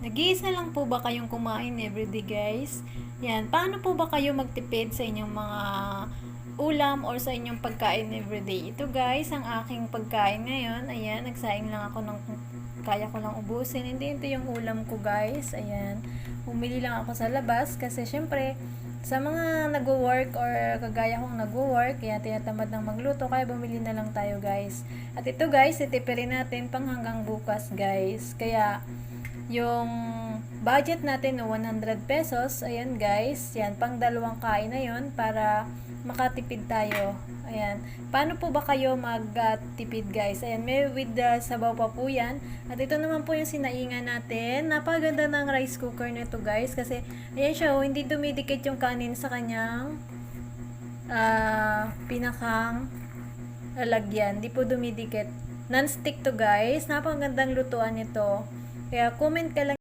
Nag-iisa lang po ba kayong kumain everyday, guys? Yan, paano po ba kayo magtipid sa inyong mga ulam or sa inyong pagkain everyday? Ito guys, ang aking pagkain ngayon. Ayan, nagsaing lang ako ng kaya ko lang ubusin. Hindi ito yung ulam ko guys. Ayan, bumili lang ako sa labas kasi syempre sa mga nagwo-work or kagaya kong nagwo-work, kaya tinatamad ng magluto, kaya bumili na lang tayo guys. At ito guys, itipirin natin pang hanggang bukas guys. Kaya yung budget natin no 100 pesos, ayan guys, yan pang dalawang kain na yun para makatipid tayo. Ayan, paano po ba kayo magtipid guys? Ayan, may with the sabaw pa po yan. At ito naman po yung sinaingan natin. Napaganda ng rice cooker nito guys, kasi ayan siya, hindi dumidikit yung kanin sa kanyang pinakang lalagyan, di po dumidikit. Non-stick to guys, napakagandang lutuan nito. Kaya comment ka lang